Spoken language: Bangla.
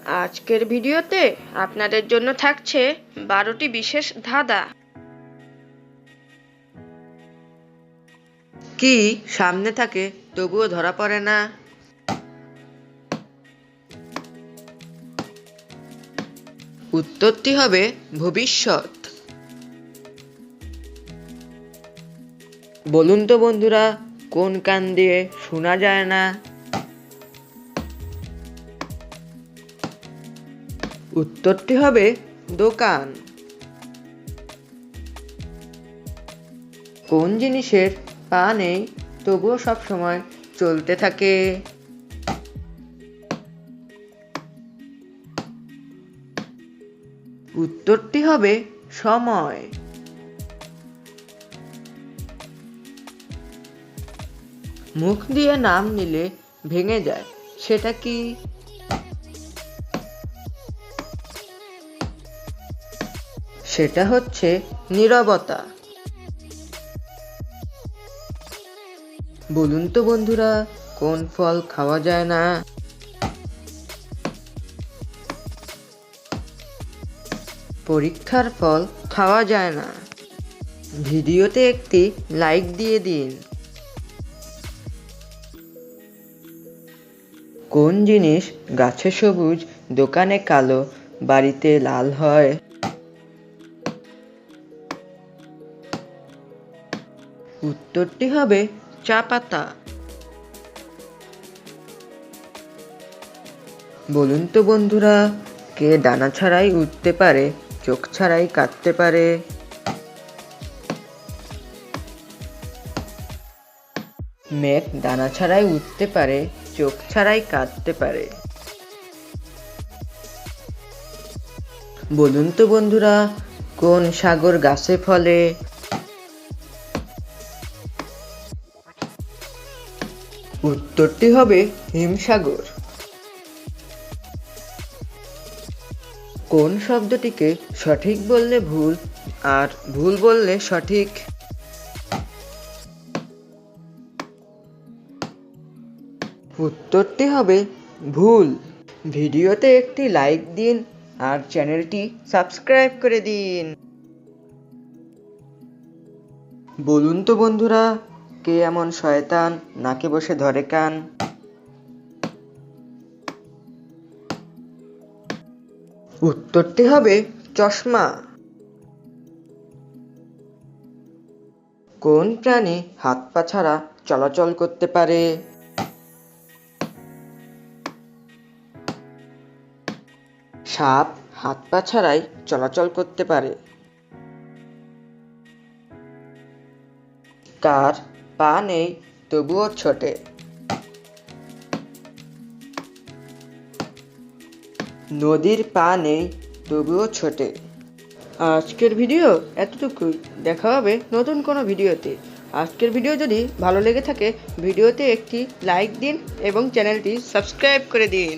আজকের ভিডিওতে আপনাদের জন্য থাকছে 12টি বিশেষ ধাঁধা। কি সামনে থাকে তবুও ধরা পড়ে না? উত্তরটি হবে ভবিষ্যৎ। বলুন তো বন্ধুরা, কোন কান দিয়ে শোনা যায় না? উত্তরটি হবে দোকান। কোন জিনিসের পা নেই তবুও সব সময় চলতে থাকে? উত্তরটি হবে সময়। মুখ দিয়ে নাম নিলে ভেঙে যায়, সেটা কি? সেটা হচ্ছে নীরবতা। বলুন তো বন্ধুরা, কোন ফল খাওয়া যায় না? পরীক্ষার ফল খাওয়া যায় না। ভিডিওতে একটি লাইক দিয়ে দিন। কোন জিনিস গাছে সবুজ, দোকানে কালো, বাড়িতে লাল হয়? উত্তরটি হবে চা পাতা। বলুন তো বন্ধুরা, কে ডানা ছাড়াই উঠতে পারে, চোখ ছাড়াই কাঁদতে পারে? মেঘ ডানা ছাড়াই উঠতে পারে, চোখ ছাড়াই কাঁদতে পারে। বলুন তো বন্ধুরা, কোন সাগর গাছে ফলে? উত্তরটি হবে হিমসাগর। কোন শব্দটিকে সঠিক বললে ভুল আর ভুল বললে সঠিক? উত্তরটি হবে ভুল। ভিডিওতে একটি লাইক দিন আর চ্যানেলটি সাবস্ক্রাইব করে দিন। বলুন তো বন্ধুরা, কে এমন শয়তান নাকে বসে ধরে কান? উত্তরটি হবে চশমা। কোন প্রাণী হাত পা ছাড়া চলাচল করতে পারে? সাপ হাত পা ছাড়াই চলাচল করতে পারে। কার পা নেই তবুও ছোটে? নদীর পা নেই তবুও ছোটে। আজকের ভিডিও এতটুকুই। দেখা হবে নতুন কোনো ভিডিওতে। আজকের ভিডিও যদি ভালো লেগে থাকে ভিডিওতে একটি লাইক দিন এবং চ্যানেলটি সাবস্ক্রাইব করে দিন।